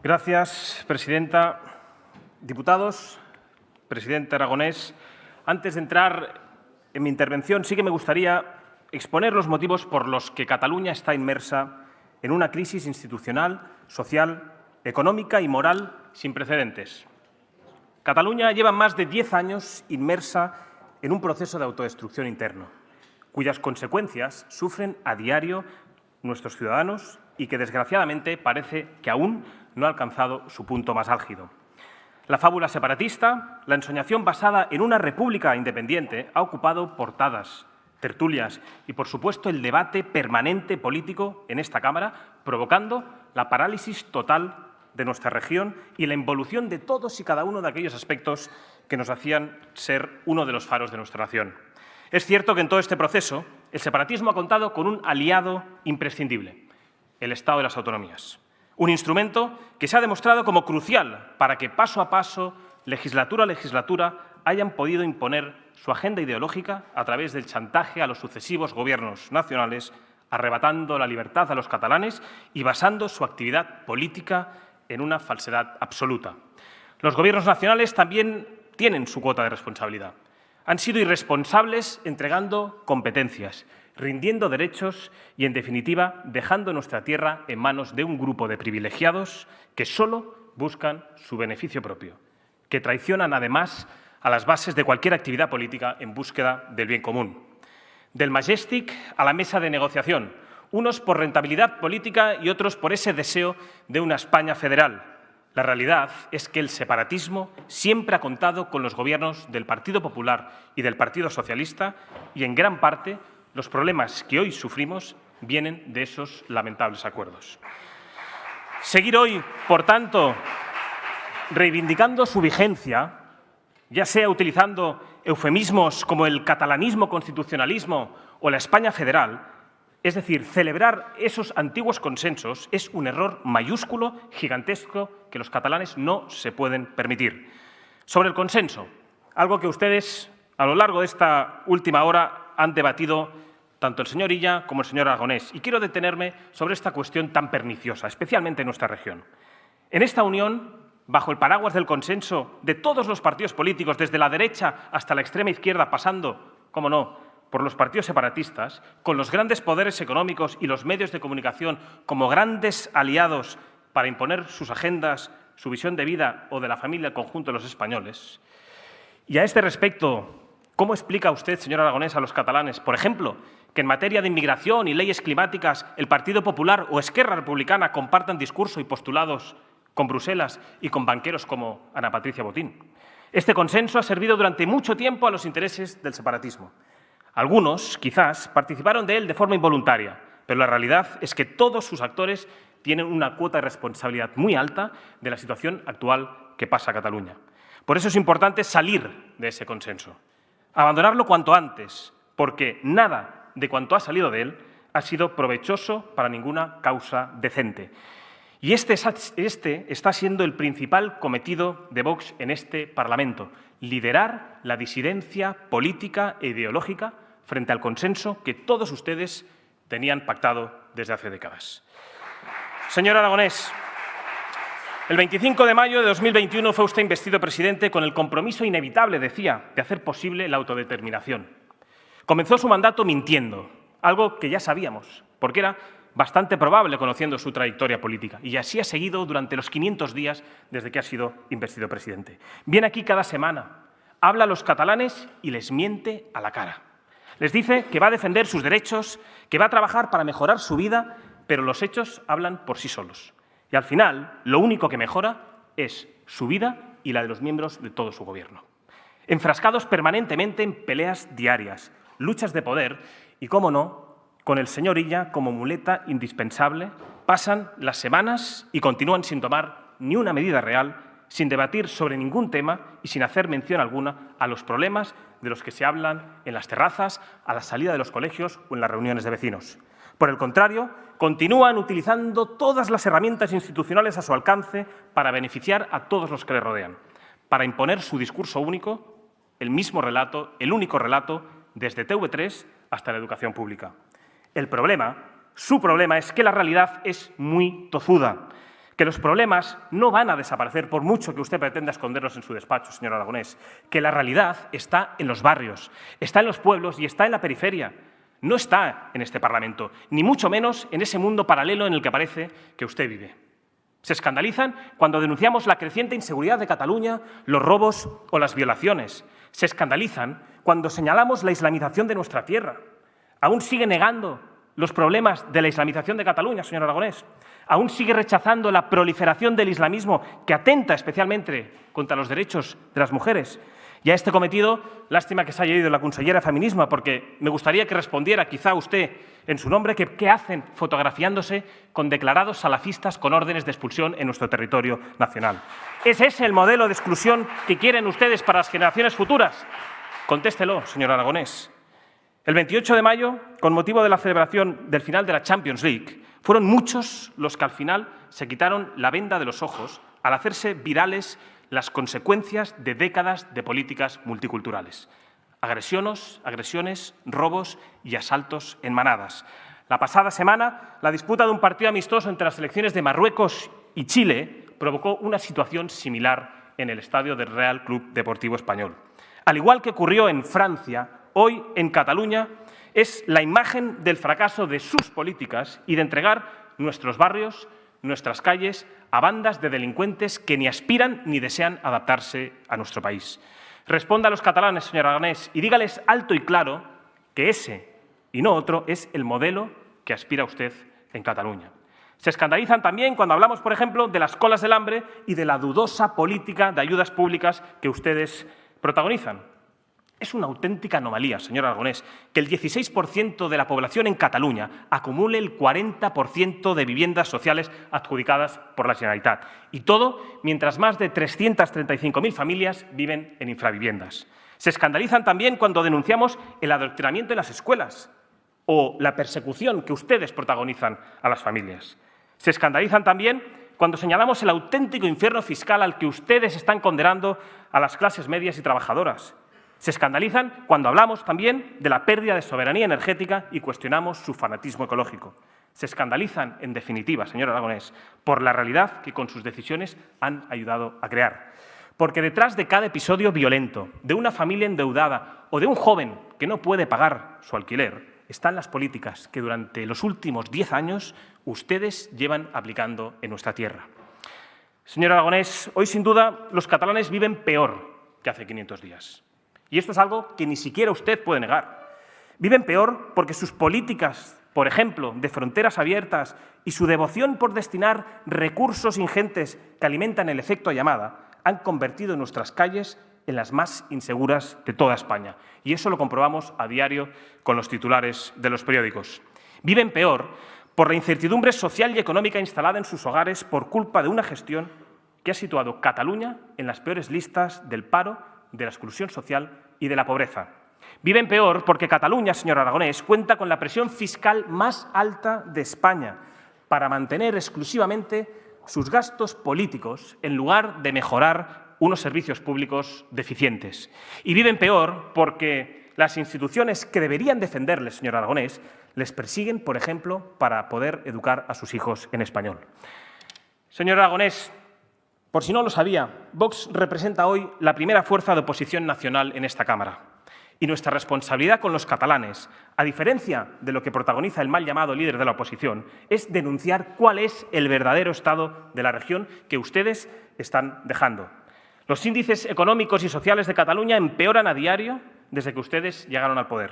Gracias, presidenta. Diputados, presidente Aragonés, antes de entrar en mi intervención, sí que me gustaría exponer los motivos por los que Cataluña está inmersa en una crisis institucional, social, económica y moral sin precedentes. Cataluña lleva más de 10 años inmersa en un proceso de autodestrucción interno, cuyas consecuencias sufren a diario nuestros ciudadanos y que, desgraciadamente, parece que aún no ha alcanzado su punto más álgido. La fábula separatista, la ensoñación basada en una república independiente, ha ocupado portadas, tertulias y, por supuesto, el debate permanente político en esta Cámara, provocando la parálisis total de nuestra región y la involución de todos y cada uno de aquellos aspectos que nos hacían ser uno de los faros de nuestra nación. Es cierto que en todo este proceso el separatismo ha contado con un aliado imprescindible, el Estado de las Autonomías. Un instrumento que se ha demostrado como crucial para que paso a paso, legislatura a legislatura, hayan podido imponer su agenda ideológica a través del chantaje a los sucesivos gobiernos nacionales, arrebatando la libertad a los catalanes y basando su actividad política en una falsedad absoluta. Los gobiernos nacionales también tienen su cuota de responsabilidad. Han sido irresponsables entregando competencias, rindiendo derechos y, en definitiva, dejando nuestra tierra en manos de un grupo de privilegiados que solo buscan su beneficio propio, que traicionan, además, a las bases de cualquier actividad política en búsqueda del bien común. Del Majestic a la mesa de negociación, unos por rentabilidad política y otros por ese deseo de una España federal. La realidad es que el separatismo siempre ha contado con los gobiernos del Partido Popular y del Partido Socialista y, en gran parte, los problemas que hoy sufrimos vienen de esos lamentables acuerdos. Seguir hoy, por tanto, reivindicando su vigencia, ya sea utilizando eufemismos como el catalanismo constitucionalismo o la España federal, es decir, celebrar esos antiguos consensos, es un error mayúsculo, gigantesco, que los catalanes no se pueden permitir. Sobre el consenso, algo que ustedes a lo largo de esta última hora han debatido tanto el señor Illa como el señor Aragonés. Y quiero detenerme sobre esta cuestión tan perniciosa, especialmente en nuestra región. En esta unión, bajo el paraguas del consenso de todos los partidos políticos, desde la derecha hasta la extrema izquierda, pasando, cómo no, por los partidos separatistas, con los grandes poderes económicos y los medios de comunicación como grandes aliados para imponer sus agendas, su visión de vida o de la familia al conjunto de los españoles. Y a este respecto, ¿cómo explica usted, señor Aragonés, a los catalanes, por ejemplo, que en materia de inmigración y leyes climáticas el Partido Popular o Esquerra Republicana compartan discurso y postulados con Bruselas y con banqueros como Ana Patricia Botín? Este consenso ha servido durante mucho tiempo a los intereses del separatismo. Algunos, quizás, participaron de él de forma involuntaria, pero la realidad es que todos sus actores tienen una cuota de responsabilidad muy alta de la situación actual que pasa a Cataluña. Por eso es importante salir de ese consenso, abandonarlo cuanto antes, porque nada de cuanto ha salido de él ha sido provechoso para ninguna causa decente. Y este está siendo el principal cometido de Vox en este Parlamento, liderar la disidencia política e ideológica frente al consenso que todos ustedes tenían pactado desde hace décadas. Señor Aragonés, el 25 de mayo de 2021 fue usted investido presidente con el compromiso inevitable, decía, de hacer posible la autodeterminación. Comenzó su mandato mintiendo, algo que ya sabíamos, porque era bastante probable conociendo su trayectoria política. Y así ha seguido durante los 500 días desde que ha sido investido presidente. Viene aquí cada semana, habla a los catalanes y les miente a la cara. Les dice que va a defender sus derechos, que va a trabajar para mejorar su vida, pero los hechos hablan por sí solos. Y al final, lo único que mejora es su vida y la de los miembros de todo su gobierno. Enfrascados permanentemente en peleas diarias, luchas de poder y, cómo no, con el señor Illa como muleta indispensable, pasan las semanas y continúan sin tomar ni una medida real, sin debatir sobre ningún tema y sin hacer mención alguna a los problemas de los que se hablan en las terrazas, a la salida de los colegios o en las reuniones de vecinos. Por el contrario, continúan utilizando todas las herramientas institucionales a su alcance para beneficiar a todos los que le rodean, para imponer su discurso único, el mismo relato, el único relato, desde TV3 hasta la educación pública. El problema, su problema, es que la realidad es muy tozuda, que los problemas no van a desaparecer por mucho que usted pretenda esconderlos en su despacho, señor Aragonés, que la realidad está en los barrios, está en los pueblos y está en la periferia. No está en este Parlamento, ni mucho menos en ese mundo paralelo en el que parece que usted vive. Se escandalizan cuando denunciamos la creciente inseguridad de Cataluña, los robos o las violaciones. Se escandalizan cuando señalamos la islamización de nuestra tierra. Aún sigue negando los problemas de la islamización de Cataluña, señor Aragonés. Aún sigue rechazando la proliferación del islamismo que atenta especialmente contra los derechos de las mujeres. Y a este cometido, lástima que se haya ido la consellera de Feminismo, porque me gustaría que respondiera quizá usted en su nombre qué hacen fotografiándose con declarados salafistas con órdenes de expulsión en nuestro territorio nacional. ¿Es ese el modelo de exclusión que quieren ustedes para las generaciones futuras? Contéstelo, señor Aragonés. El 28 de mayo, con motivo de la celebración del final de la Champions League, fueron muchos los que al final se quitaron la venda de los ojos al hacerse virales las consecuencias de décadas de políticas multiculturales. Agresiones, robos y asaltos en manadas. La pasada semana, la disputa de un partido amistoso entre las selecciones de Marruecos y Chile provocó una situación similar en el estadio del Real Club Deportivo Español. Al igual que ocurrió en Francia, hoy en Cataluña es la imagen del fracaso de sus políticas y de entregar nuestros barrios, nuestras calles, a bandas de delincuentes que ni aspiran ni desean adaptarse a nuestro país. Responda a los catalanes, señor Aragonés, y dígales alto y claro que ese y no otro es el modelo que aspira usted en Cataluña. Se escandalizan también cuando hablamos, por ejemplo, de las colas del hambre y de la dudosa política de ayudas públicas que ustedes protagonizan. Es una auténtica anomalía, señor Aragonés, que el 16% de la población en Cataluña acumule el 40% de viviendas sociales adjudicadas por la Generalitat. Y todo mientras más de 335.000 familias viven en infraviviendas. Se escandalizan también cuando denunciamos el adoctrinamiento en las escuelas o la persecución que ustedes protagonizan a las familias. Se escandalizan también cuando señalamos el auténtico infierno fiscal al que ustedes están condenando a las clases medias y trabajadoras. Se escandalizan cuando hablamos también de la pérdida de soberanía energética y cuestionamos su fanatismo ecológico. Se escandalizan, en definitiva, señor Aragonés, por la realidad que con sus decisiones han ayudado a crear. Porque detrás de cada episodio violento, de una familia endeudada o de un joven que no puede pagar su alquiler, están las políticas que durante los últimos 10 años ustedes llevan aplicando en nuestra tierra. Señor Aragonés, hoy sin duda los catalanes viven peor que hace 500 días. Y esto es algo que ni siquiera usted puede negar. Viven peor porque sus políticas, por ejemplo, de fronteras abiertas y su devoción por destinar recursos ingentes que alimentan el efecto llamada han convertido nuestras calles en las más inseguras de toda España. Y eso lo comprobamos a diario con los titulares de los periódicos. Viven peor por la incertidumbre social y económica instalada en sus hogares por culpa de una gestión que ha situado Cataluña en las peores listas del paro, de la exclusión social y de la pobreza. Viven peor porque Cataluña, señor Aragonés, cuenta con la presión fiscal más alta de España para mantener exclusivamente sus gastos políticos en lugar de mejorar unos servicios públicos deficientes. Y viven peor porque las instituciones que deberían defenderles, señor Aragonés, les persiguen, por ejemplo, para poder educar a sus hijos en español. Señor Aragonés, por si no lo sabía, Vox representa hoy la primera fuerza de oposición nacional en esta Cámara. Y nuestra responsabilidad con los catalanes, a diferencia de lo que protagoniza el mal llamado líder de la oposición, es denunciar cuál es el verdadero estado de la región que ustedes están dejando. Los índices económicos y sociales de Cataluña empeoran a diario desde que ustedes llegaron al poder.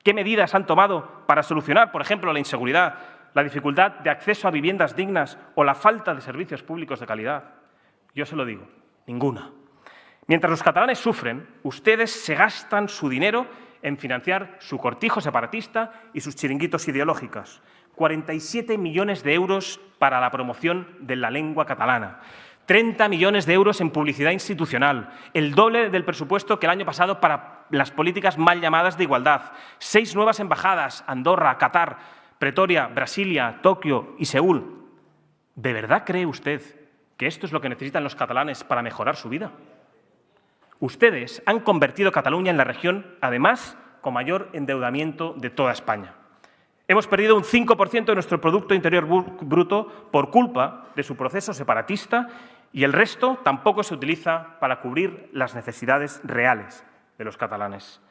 ¿Qué medidas han tomado para solucionar, por ejemplo, la inseguridad, la dificultad de acceso a viviendas dignas o la falta de servicios públicos de calidad? Yo se lo digo, ninguna. Mientras los catalanes sufren, ustedes se gastan su dinero en financiar su cortijo separatista y sus chiringuitos ideológicos. 47 millones de euros para la promoción de la lengua catalana. 30 millones de euros en publicidad institucional, el doble del presupuesto que el año pasado para las políticas mal llamadas de igualdad. 6 nuevas embajadas, Andorra, Qatar, Pretoria, Brasilia, Tokio y Seúl. ¿De verdad cree usted que esto es lo que necesitan los catalanes para mejorar su vida? Ustedes han convertido Cataluña en la región, además, con mayor endeudamiento de toda España. Hemos perdido un 5% de nuestro Producto Interior Bruto por culpa de su proceso separatista y el resto tampoco se utiliza para cubrir las necesidades reales de los catalanes.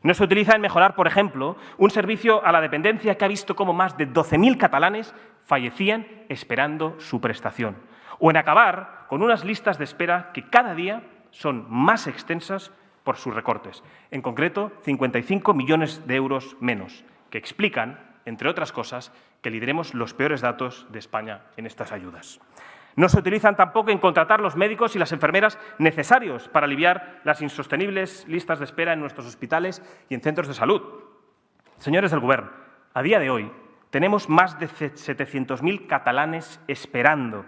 No se utiliza en mejorar, por ejemplo, un servicio a la dependencia que ha visto cómo más de 12.000 catalanes fallecían esperando su prestación, o en acabar con unas listas de espera que cada día son más extensas por sus recortes, en concreto 55 millones de euros menos, que explican, entre otras cosas, que lideremos los peores datos de España en estas ayudas. No se utilizan tampoco en contratar los médicos y las enfermeras necesarios para aliviar las insostenibles listas de espera en nuestros hospitales y en centros de salud. Señores del Govern, a día de hoy tenemos más de 700.000 catalanes esperando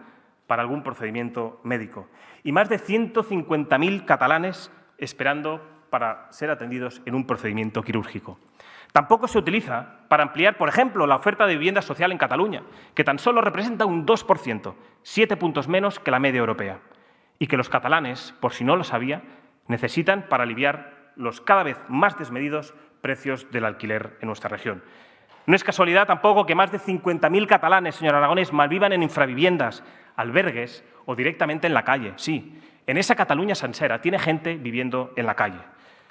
para algún procedimiento médico y más de 150.000 catalanes esperando para ser atendidos en un procedimiento quirúrgico. Tampoco se utiliza para ampliar, por ejemplo, la oferta de vivienda social en Cataluña, que tan solo representa un 2%, 7 puntos menos que la media europea, y que los catalanes, por si no lo sabía, necesitan para aliviar los cada vez más desmedidos precios del alquiler en nuestra región. No es casualidad tampoco que más de 50.000 catalanes, señor Aragonés, malvivan en infraviviendas, albergues o directamente en la calle. Sí, en esa Cataluña sencera tiene gente viviendo en la calle.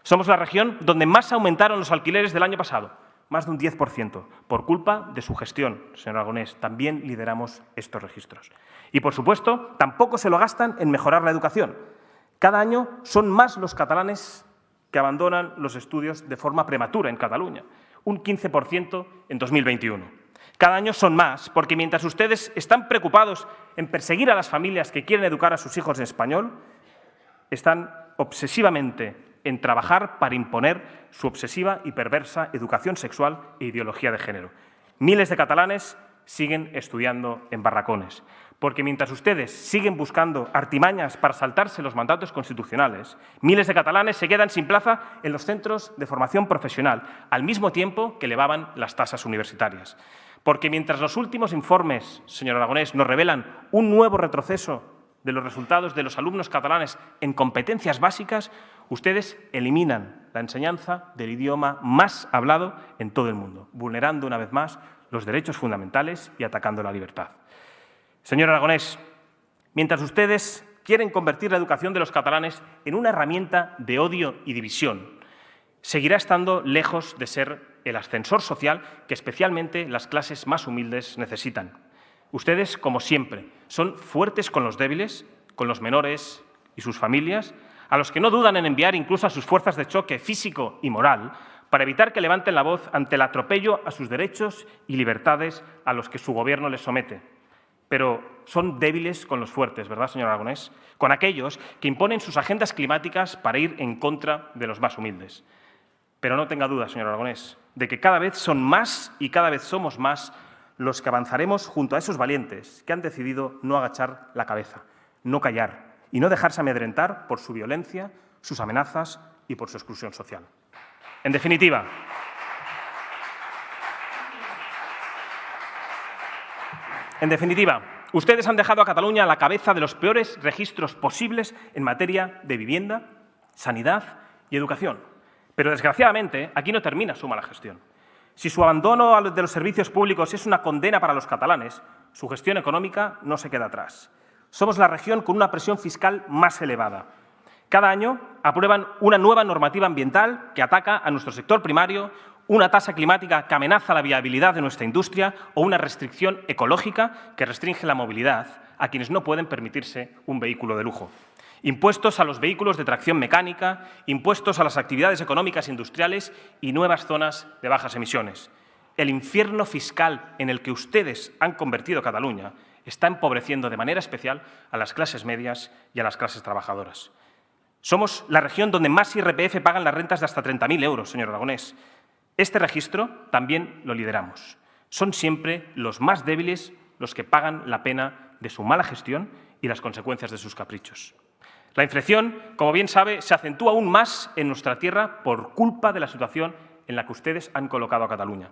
Somos la región donde más aumentaron los alquileres del año pasado, más de un 10%, por culpa de su gestión, señor Aragonés. También lideramos estos registros. Y, por supuesto, tampoco se lo gastan en mejorar la educación. Cada año son más los catalanes que abandonan los estudios de forma prematura en Cataluña, un 15% en 2021. Cada año son más porque mientras ustedes están preocupados en perseguir a las familias que quieren educar a sus hijos en español, están obsesivamente en trabajar para imponer su obsesiva y perversa educación sexual e ideología de género. Miles de catalanes siguen estudiando en barracones, porque mientras ustedes siguen buscando artimañas para saltarse los mandatos constitucionales, miles de catalanes se quedan sin plaza en los centros de formación profesional, al mismo tiempo que elevaban las tasas universitarias. Porque mientras los últimos informes, señor Aragonés, nos revelan un nuevo retroceso de los resultados de los alumnos catalanes en competencias básicas, ustedes eliminan la enseñanza del idioma más hablado en todo el mundo, vulnerando una vez más los derechos fundamentales y atacando la libertad. Señor Aragonés, mientras ustedes quieren convertir la educación de los catalanes en una herramienta de odio y división, seguirá estando lejos de ser el ascensor social que especialmente las clases más humildes necesitan. Ustedes, como siempre, son fuertes con los débiles, con los menores y sus familias, a los que no dudan en enviar incluso a sus fuerzas de choque físico y moral para evitar que levanten la voz ante el atropello a sus derechos y libertades a los que su Gobierno les somete. Pero son débiles con los fuertes, ¿verdad, señor Aragonés? Con aquellos que imponen sus agendas climáticas para ir en contra de los más humildes. Pero no tenga duda, señor Aragonés, de que cada vez son más y cada vez somos más los que avanzaremos junto a esos valientes que han decidido no agachar la cabeza, no callar y no dejarse amedrentar por su violencia, sus amenazas y por su exclusión social. En definitiva, ustedes han dejado a Cataluña a la cabeza de los peores registros posibles en materia de vivienda, sanidad y educación. Pero, desgraciadamente, aquí no termina su mala gestión. Si su abandono de los servicios públicos es una condena para los catalanes, su gestión económica no se queda atrás. Somos la región con una presión fiscal más elevada. Cada año aprueban una nueva normativa ambiental que ataca a nuestro sector primario, una tasa climática que amenaza la viabilidad de nuestra industria o una restricción ecológica que restringe la movilidad a quienes no pueden permitirse un vehículo de lujo. Impuestos a los vehículos de tracción mecánica, impuestos a las actividades económicas e industriales y nuevas zonas de bajas emisiones. El infierno fiscal en el que ustedes han convertido Cataluña está empobreciendo de manera especial a las clases medias y a las clases trabajadoras. Somos la región donde más IRPF pagan las rentas de hasta 30.000 euros, señor Aragonés. Este registro también lo lideramos. Son siempre los más débiles los que pagan la pena de su mala gestión y las consecuencias de sus caprichos. La inflación, como bien sabe, se acentúa aún más en nuestra tierra por culpa de la situación en la que ustedes han colocado a Cataluña.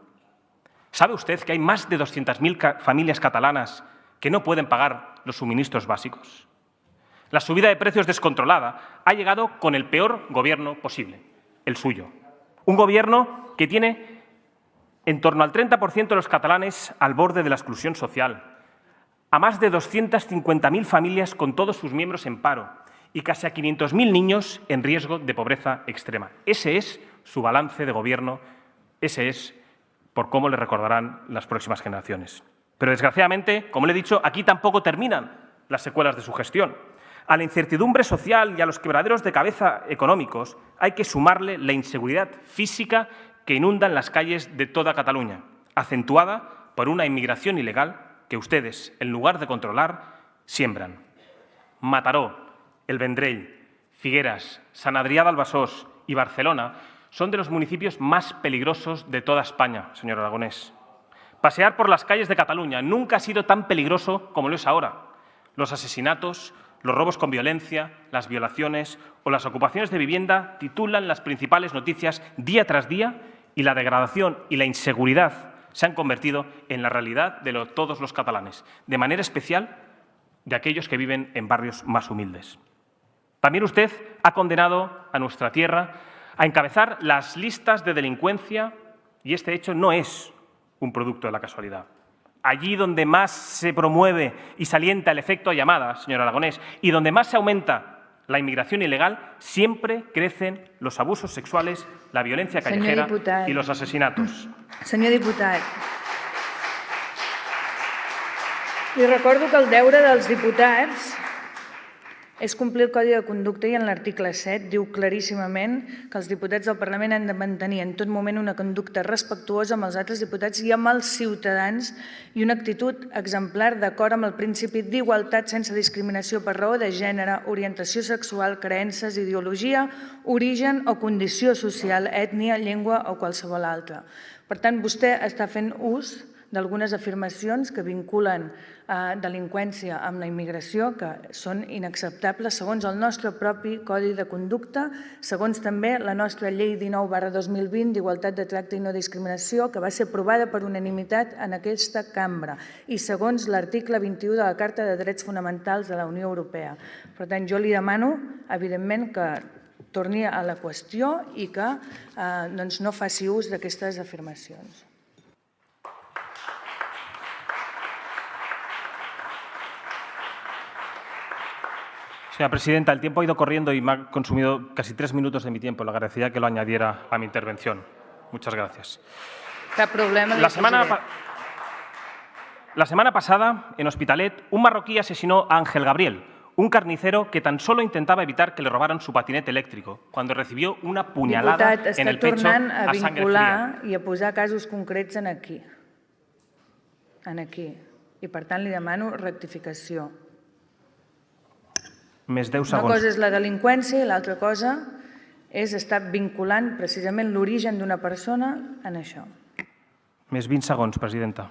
¿Sabe usted que hay más de 200.000 familias catalanas que no pueden pagar los suministros básicos? La subida de precios descontrolada ha llegado con el peor gobierno posible, el suyo. Un gobierno que tiene en torno al 30% de los catalanes al borde de la exclusión social, a más de 250.000 familias con todos sus miembros en paro y casi a 500.000 niños en riesgo de pobreza extrema. Ese es su balance de gobierno, ese es por cómo le recordarán las próximas generaciones. Pero, desgraciadamente, como le he dicho, aquí tampoco terminan las secuelas de su gestión. A la incertidumbre social y a los quebraderos de cabeza económicos hay que sumarle la inseguridad física que inundan las calles de toda Cataluña, acentuada por una inmigración ilegal que ustedes, en lugar de controlar, siembran. Mataró, El Vendrell, Figueras, Sant Adrià del Besòs y Barcelona son de los municipios más peligrosos de toda España, señor Aragonés. Pasear por las calles de Cataluña nunca ha sido tan peligroso como lo es ahora. Los asesinatos, los robos con violencia, las violaciones o las ocupaciones de vivienda titulan las principales noticias día tras día y la degradación y la inseguridad se han convertido en la realidad de todos los catalanes, de manera especial de aquellos que viven en barrios más humildes. También usted ha condenado a nuestra tierra a encabezar las listas de delincuencia y este hecho no es un producto de la casualidad. Allí donde más se promueve y se alienta el efecto llamada, señor Aragonés, y donde más se aumenta la inmigración ilegal, siempre crecen los abusos sexuales, la violencia callejera y los asesinatos. Senyor diputat, li recordo que el deure dels diputats és complir el Codi de Conducta i en l'article 7 diu claríssimament que els diputats del Parlament han de mantenir en tot moment una conducta respectuosa amb els altres diputats i amb els ciutadans i una actitud exemplar d'acord amb el principi d'igualtat sense discriminació per raó de gènere, orientació sexual, creences, ideologia, origen o condició social, ètnia, llengua o qualsevol altra. Per tant, vostè està fent ús d'algunes afirmacions que vinculen delinqüència amb la immigració que són inacceptables segons el nostre propi Codi de Conducta, segons també la nostra Llei 19/2020 d'Igualtat de Tracte i No Discriminació, que va ser aprovada per unanimitat en aquesta cambra, i segons l'article 21 de la Carta de Drets Fonamentals de la Unió Europea. Per tant, jo li demano, evidentment, que torni a la qüestió i que no faci ús d'aquestes afirmacions. Señora presidenta, el tiempo ha ido corriendo y me ha consumido casi 3 minutos de mi tiempo. Le agradecería que lo añadiera a mi intervención. Muchas gracias. Cap problema. La semana pasada, en Hospitalet, un marroquí asesinó a Ángel Gabriel, un carnicero que tan solo intentaba evitar que le robaran su patinete eléctrico, cuando recibió una puñalada en el pecho a sangre fría. I a posar casos concrets en aquí. I, per tant, li demano rectificació. Més 10 segons. segons. Una cosa és la delinqüència i l'altra cosa és estar vinculant precisament l'origen d'una persona en això. Més 20 segons, presidenta.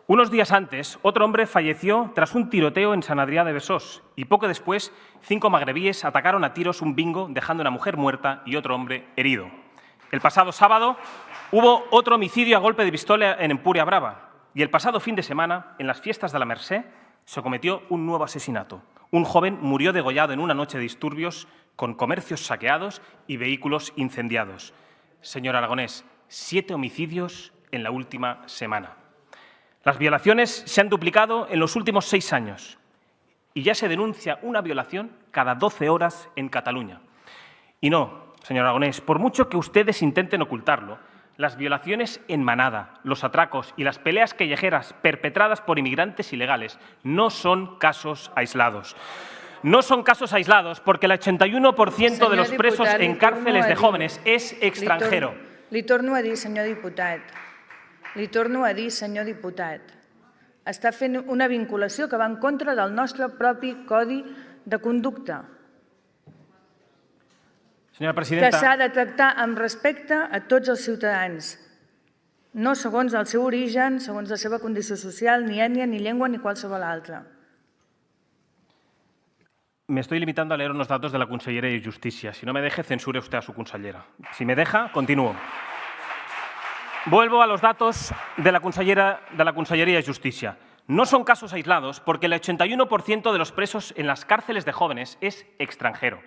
Unos días antes, otro hombre falleció tras un tiroteo en Sant Adrià de Besòs y poco después 5 magrebíes atacaron a tiros un bingo dejando a una mujer muerta y otro hombre herido. El pasado sábado hubo otro homicidio a golpe de pistola en Empúria Brava y el pasado fin de semana, en las fiestas de la Mercè, se cometió un nuevo asesinato. Un joven murió degollado en una noche de disturbios con comercios saqueados y vehículos incendiados. Señor Aragonés, 7 homicidios en la última semana. Las violaciones se han duplicado en los últimos 6 años y ya se denuncia una violación cada 12 horas en Cataluña. Y no, señor Aragonés, por mucho que ustedes intenten ocultarlo, las violaciones en manada, los atracos y las peleas callejeras perpetradas por inmigrantes ilegales no son casos aislados. No son casos aislados porque el 81% de los presos en cárceles de jóvenes es extranjero. Li torno a dir, senyor diputat, està fent una vinculació que va en contra del nostre propi Codi de Conducta, Senyora que presidenta, s'ha de tractar amb respecte a tots els ciutadans, no segons el seu origen, segons la seva condició social, ni ètnia, ni llengua, ni qualsevol altra. me estoy limitando a leer unos datos de la Conselleria de Justicia. Si no me deje, censure usted a su consellera. Si me deja, continúo. Vuelvo a los datos de la Conselleria de Justicia. No son casos aislados porque el 81% de los presos en las cárceles de jóvenes es extranjero.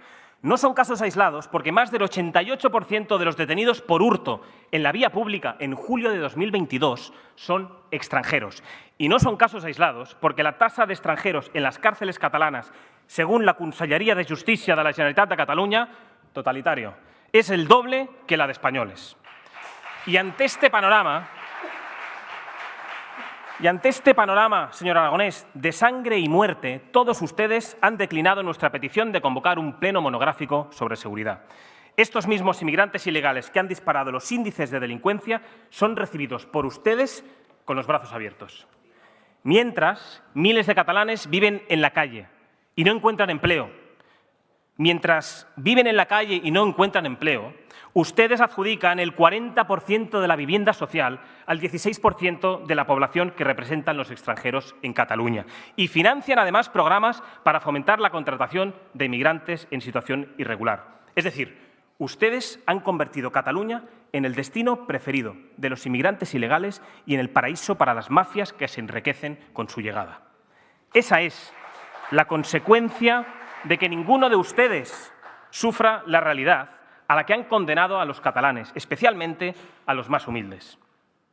No son casos aislados porque más del 88% de los detenidos por hurto en la vía pública en julio de 2022 son extranjeros. Y no son casos aislados porque la tasa de extranjeros en las cárceles catalanas, según la Conselleria de Justícia de la Generalitat de Catalunya, totalitario, es el doble que la de españoles. Y ante este panorama, señor Aragonés, de sangre y muerte, todos ustedes han declinado nuestra petición de convocar un pleno monográfico sobre seguridad. Estos mismos inmigrantes ilegales que han disparado los índices de delincuencia son recibidos por ustedes con los brazos abiertos. Mientras, miles de catalanes viven en la calle y no encuentran empleo. Mientras viven en la calle y no encuentran empleo, ustedes adjudican el 40% de la vivienda social al 16% de la población que representan los extranjeros en Cataluña y financian además programas para fomentar la contratación de inmigrantes en situación irregular. Es decir, ustedes han convertido Cataluña en el destino preferido de los inmigrantes ilegales y en el paraíso para las mafias que se enriquecen con su llegada. Esa es la consecuencia de que ninguno de ustedes sufra la realidad a la que han condenado a los catalanes, especialmente a los más humildes.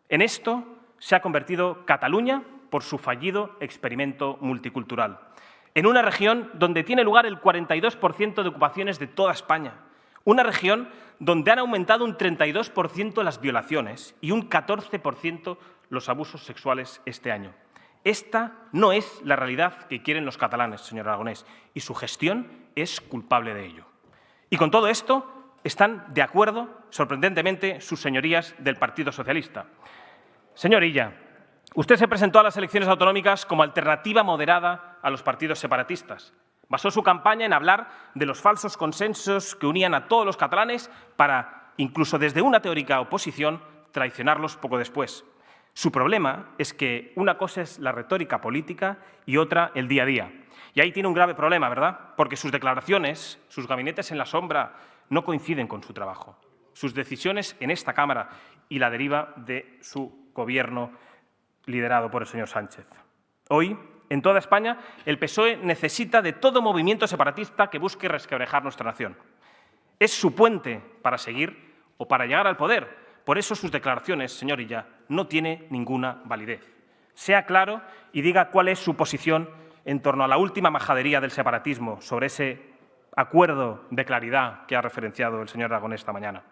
En esto se ha convertido Cataluña por su fallido experimento multicultural, en una región donde tiene lugar el 42% de ocupaciones de toda España, una región donde han aumentado un 32% las violaciones y un 14% los abusos sexuales este año. Esta no es la realidad que quieren los catalanes, señor Aragonés, y su gestión es culpable de ello. Y con todo esto están de acuerdo, sorprendentemente, sus señorías del Partido Socialista. Señor Illa, usted se presentó a las elecciones autonómicas como alternativa moderada a los partidos separatistas. Basó su campaña en hablar de los falsos consensos que unían a todos los catalanes para, incluso desde una teórica oposición, traicionarlos poco después. Su problema es que una cosa es la retórica política y otra el día a día. Y ahí tiene un grave problema, ¿verdad? Porque sus declaraciones, sus gabinetes en la sombra, no coinciden con su trabajo. Sus decisiones en esta Cámara y la deriva de su gobierno liderado por el señor Sánchez. Hoy, en toda España, el PSOE necesita de todo movimiento separatista que busque resquebrajar nuestra nación. Es su puente para seguir o para llegar al poder. Por eso sus declaraciones, señor Illa, no tienen ninguna validez. Sea claro y diga cuál es su posición en torno a la última majadería del separatismo sobre ese acuerdo de claridad que ha referenciado el señor Aragonés esta mañana.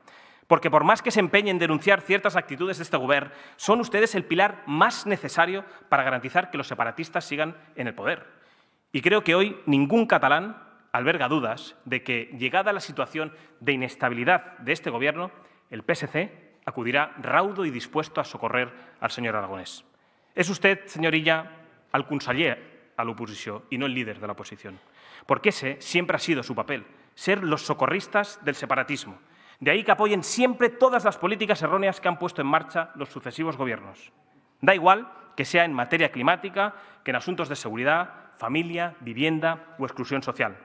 Porque por más que se empeñen en denunciar ciertas actitudes de este Gobierno, son ustedes el pilar más necesario para garantizar que los separatistas sigan en el poder. Y creo que hoy ningún catalán alberga dudas de que, llegada la situación de inestabilidad de este Gobierno, el PSC acudirá raudo y dispuesto a socorrer al señor Aragonés. És usted, señor Illa, el conseller a l'oposició y no el líder de la oposición. Porque ese siempre ha sido su papel, ser los socorristas del separatismo. De ahí que apoyen siempre todas las políticas erróneas que han puesto en marcha los sucesivos gobiernos. Da igual que sea en materia climática, que en asuntos de seguridad, familia, vivienda o exclusión social.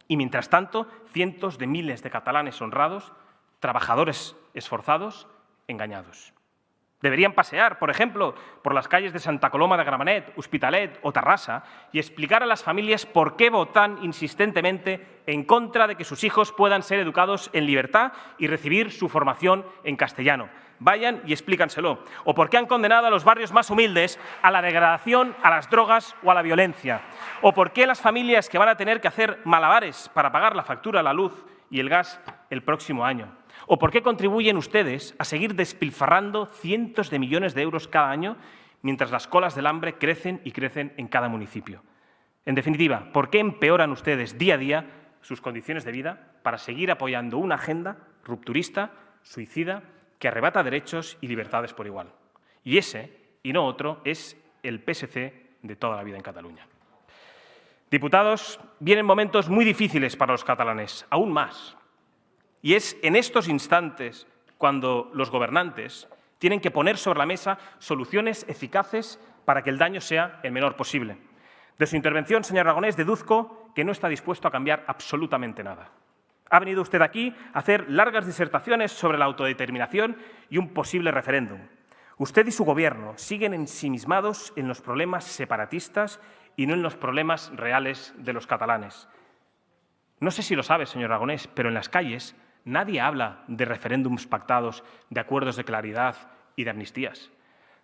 Y mientras tanto, cientos de miles de catalanes honrados, trabajadores esforzados, engañados. Deberían pasear, por ejemplo, por las calles de Santa Coloma de Gramenet, Hospitalet o Tarrasa y explicar a las familias por qué votan insistentemente en contra de que sus hijos puedan ser educados en libertad y recibir su formación en castellano. Vayan y explícanselo. O por qué han condenado a los barrios más humildes a la degradación, a las drogas o a la violencia. O por qué las familias que van a tener que hacer malabares para pagar la factura, la luz y el gas el próximo año. ¿O por qué contribuyen ustedes a seguir despilfarrando cientos de millones de euros cada año mientras las colas del hambre crecen y crecen en cada municipio? En definitiva, ¿por qué empeoran ustedes día a día sus condiciones de vida para seguir apoyando una agenda rupturista, suicida, que arrebata derechos y libertades por igual? Y ese, y no otro, es el PSC de toda la vida en Cataluña. Diputados, vienen momentos muy difíciles para los catalanes, aún más. Y es en estos instantes cuando los gobernantes tienen que poner sobre la mesa soluciones eficaces para que el daño sea el menor posible. De su intervención, señor Aragonés, deduzco que no está dispuesto a cambiar absolutamente nada. Ha venido usted aquí a hacer largas disertaciones sobre la autodeterminación y un posible referéndum. Usted y su Gobierno siguen ensimismados en los problemas separatistas y no en los problemas reales de los catalanes. No sé si lo sabe, señor Aragonés, pero en las calles nadie habla de referéndums pactados, de acuerdos de claridad y de amnistías.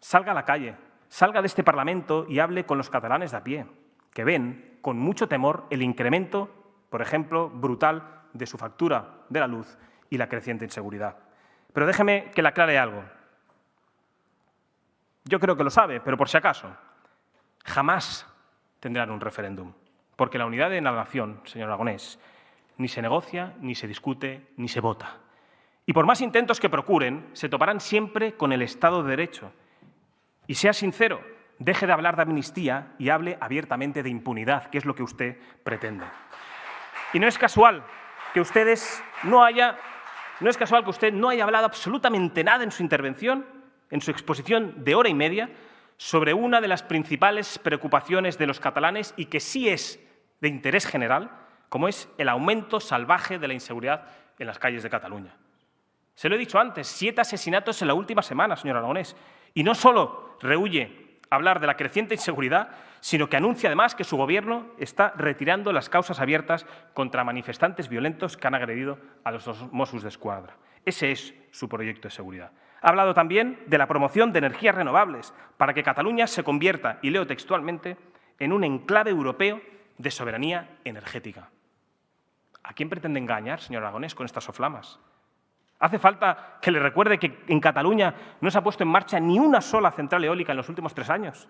Salga a la calle, salga de este Parlamento y hable con los catalanes de a pie, que ven con mucho temor el incremento, por ejemplo, brutal de su factura de la luz y la creciente inseguridad. Pero déjeme que le aclare algo. Yo creo que lo sabe, pero por si acaso, jamás tendrán un referéndum, porque la unidad de la nación, señor Aragonés, ni se negocia, ni se discute, ni se vota. Y por más intentos que procuren, se toparán siempre con el Estado de Derecho. Y sea sincero, deje de hablar de amnistía y hable abiertamente de impunidad, que es lo que usted pretende. Y no es casual que usted no haya hablado absolutamente nada en su intervención, en su exposición de hora y media, sobre una de las principales preocupaciones de los catalanes y que sí es de interés general, como es el aumento salvaje de la inseguridad en las calles de Cataluña. Se lo he dicho antes, 7 asesinatos en la última semana, señor Aragonés. Y no solo rehúye hablar de la creciente inseguridad, sino que anuncia además que su Gobierno está retirando las causas abiertas contra manifestantes violentos que han agredido a los Mossos d'Esquadra. Ese es su proyecto de seguridad. Ha hablado también de la promoción de energías renovables para que Cataluña se convierta, y leo textualmente, en un enclave europeo de soberanía energética. ¿A quién pretende engañar, señor Aragonés, con estas soflamas? ¿Hace falta que le recuerde que en Cataluña no se ha puesto en marcha ni una sola central eólica en los últimos 3 años?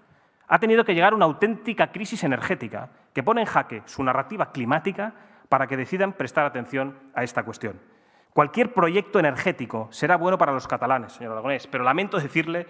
Ha tenido que llegar una auténtica crisis energética que pone en jaque su narrativa climática para que decidan prestar atención a esta cuestión. Cualquier proyecto energético será bueno para los catalanes, señor Aragonés, pero lamento decirle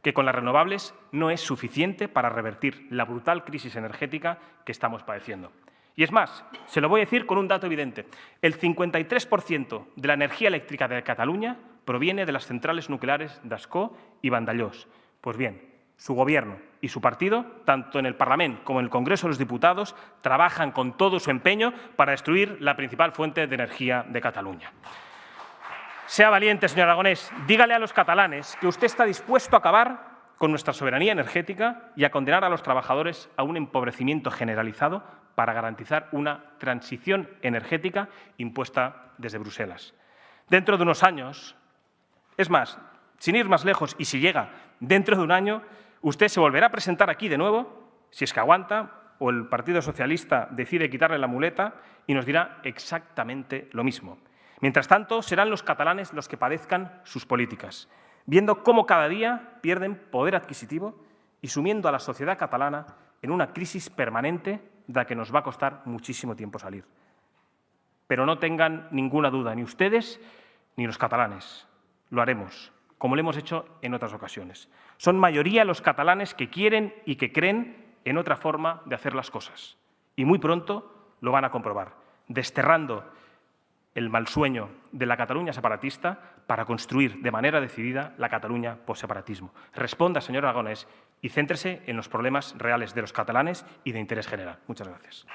que con las renovables no es suficiente para revertir la brutal crisis energética que estamos padeciendo. Y es más, se lo voy a decir con un dato evidente. El 53% de la energía eléctrica de Cataluña proviene de las centrales nucleares d'Ascó y Vandellós. Pues bien, su Gobierno y su partido, tanto en el Parlamento como en el Congreso de los Diputados, trabajan con todo su empeño para destruir la principal fuente de energía de Cataluña. Sea valiente, señor Aragonés, dígale a los catalanes que usted está dispuesto a acabar con nuestra soberanía energética y a condenar a los trabajadores a un empobrecimiento generalizado para garantizar una transición energética impuesta desde Bruselas. Dentro de unos años, es más, sin ir más lejos y si llega dentro de un año, usted se volverá a presentar aquí de nuevo, si es que aguanta, o el Partido Socialista decide quitarle la muleta y nos dirá exactamente lo mismo. Mientras tanto, serán los catalanes los que padezcan sus políticas, viendo cómo cada día pierden poder adquisitivo y sumiendo a la sociedad catalana en una crisis permanente de la que nos va a costar muchísimo tiempo salir. Pero no tengan ninguna duda, ni ustedes ni los catalanes. Lo haremos, como lo hemos hecho en otras ocasiones. Son mayoría los catalanes que quieren y que creen en otra forma de hacer las cosas. Y muy pronto lo van a comprobar, desterrando el mal sueño de la Cataluña separatista para construir de manera decidida la Cataluña postseparatismo. Responda, señor Aragonés, y céntrese en los problemas reales de los catalanes y de interés general. Muchas gracias.